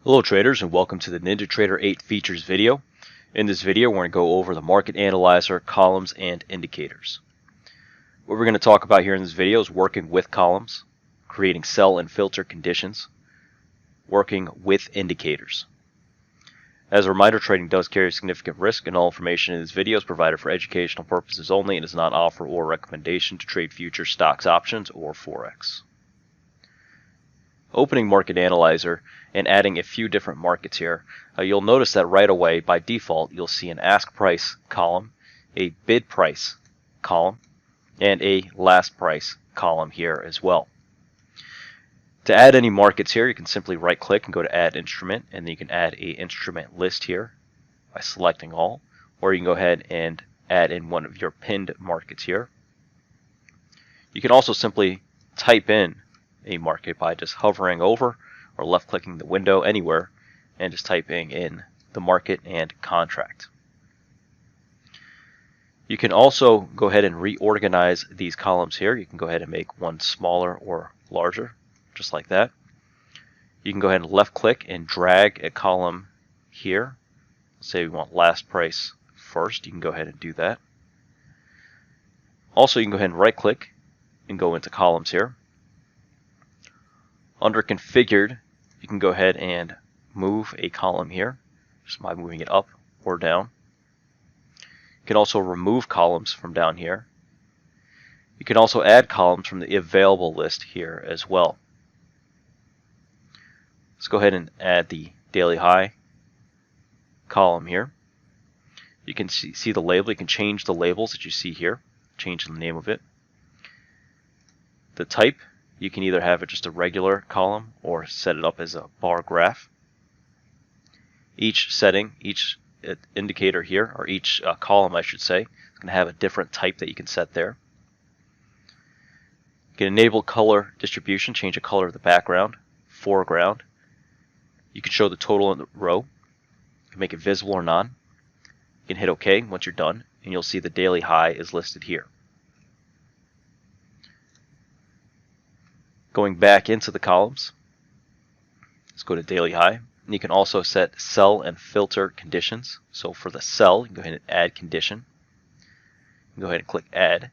Hello traders, and welcome to the NinjaTrader 8 features video. In this video we're going to go over the market analyzer, columns, and indicators. What we're going to talk about here in this video is working with columns, creating sell and filter conditions, working with indicators. As a reminder, trading does carry significant risk, and all information in this video is provided for educational purposes only and is not an offer or recommendation to trade futures, stocks, options, or Forex. Opening Market Analyzer and adding a few different markets here, you'll notice that right away by default you'll see an ask price column, a bid price column, and a last price column here as well. To add any markets here, you can simply right click and go to add instrument, and then you can add a instrument list here by selecting all, or you can go ahead and add in one of your pinned markets here. You can also simply type in a market by just hovering over or left clicking the window anywhere and just typing in the market and contract. You can also go ahead and reorganize these columns here. You can go ahead and make one smaller or larger, just like that. You can go ahead and left click and drag a column here. Let's say we want last price first. You can go ahead and do that. Also, you can go ahead and right click and go into columns here. Under configured, you can go ahead and move a column here just by moving it up or down. You can also remove columns from down here. You can also add columns from the available list here as well. Let's go ahead and add the daily high column here. You can see the label. You can change the labels that you see here, change the name of it. The type, you can either have it just a regular column or set it up as a bar graph. Each setting, each indicator here, or each column I should say, is going to have a different type that you can set there. You can enable color distribution, change the color of the background, foreground. You can show the total in the row. You can make it visible or none. You can hit OK once you're done, and you'll see the daily high is listed here. Going back into the columns, let's go to daily high. And you can also set sell and filter conditions. So for the sell, you can go ahead and add condition. You can go ahead and click add.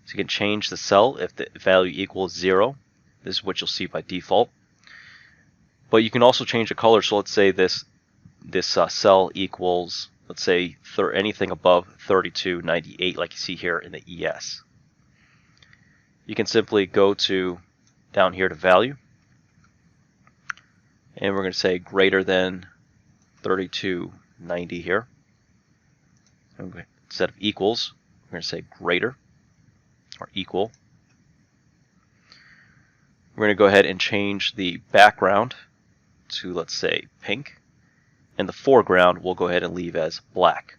So you can change the sell if the value equals 0. This is what you'll see by default. But you can also change the color. So let's say this sell equals, let's say anything above 32.98, like you see here in the ES. You can simply go to down here to value, and we're going to say greater than 32.90 here. Instead of equals, we're going to say greater or equal. We're going to go ahead and change the background to, let's say, pink, and the foreground we'll go ahead and leave as black.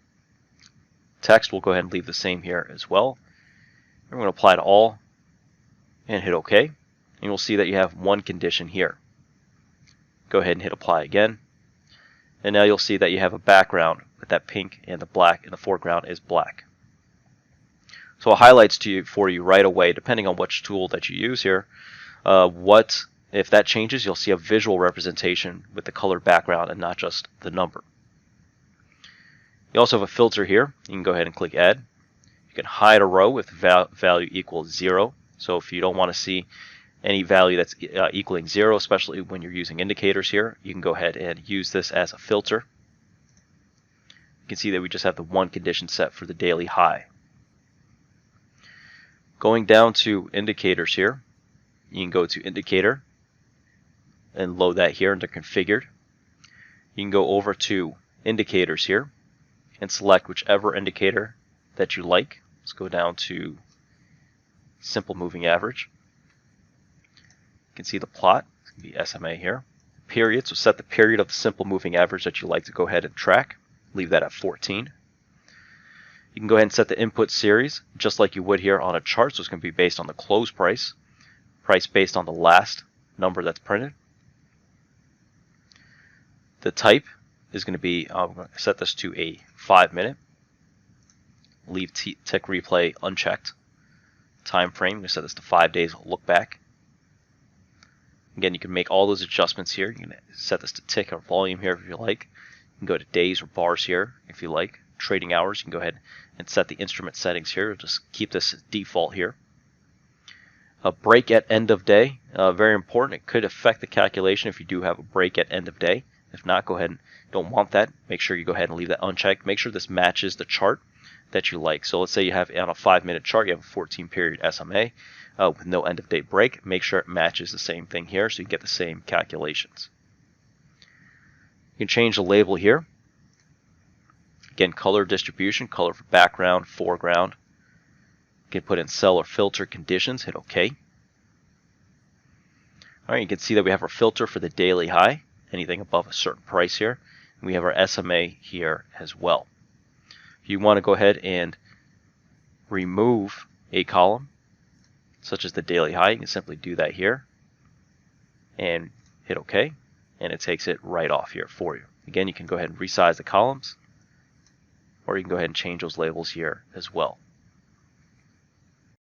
Text we'll go ahead and leave the same here as well. And we're going to apply to all and hit OK. And you'll see that you have one condition here. Go ahead and hit apply again. And now you'll see that you have a background with that pink and the black, and the foreground is black. So it highlights for you right away, depending on which tool that you use here, if that changes, you'll see a visual representation with the colored background and not just the number. You also have a filter here. You can go ahead and click add. You can hide a row if value equals 0. So if you don't want to see any value that's equaling 0, especially when you're using indicators here, you can go ahead and use this as a filter. You can see that we just have the one condition set for the daily high. Going down to indicators here, you can go to indicator and load that here under configured. You can go over to indicators here and select whichever indicator that you like. Let's go down to simple moving average. You can see the plot, it's going to be SMA here. Period, so set the period of the simple moving average that you like to go ahead and track. Leave that at 14. You can go ahead and set the input series just like you would here on a chart. So it's going to be based on the close price, price based on the last number that's printed. The type is going to be, I'm going to set this to a 5-minute. Leave tick replay unchecked. Time frame, I'm going to set this to 5 days look back. Again, you can make all those adjustments here. You can set this to tick or volume here if you like. You can go to days or bars here if you like. Trading hours, you can go ahead and set the instrument settings here. Just keep this as default here. A break at end of day, very important. It could affect the calculation if you do have a break at end of day. If not, go ahead and don't want that. Make sure you go ahead and leave that unchecked. Make sure this matches the chart that you like. So let's say you have on a 5-minute chart, you have a 14 period SMA with no end of day break. Make sure it matches the same thing here so you get the same calculations. You can change the label here. Again, color distribution, color for background, foreground. You can put in sell or filter conditions, hit OK. Alright, you can see that we have our filter for the daily high, anything above a certain price here. And we have our SMA here as well. If you want to go ahead and remove a column, such as the daily high, you can simply do that here and hit OK, and it takes it right off here for you. Again, you can go ahead and resize the columns, or you can go ahead and change those labels here as well.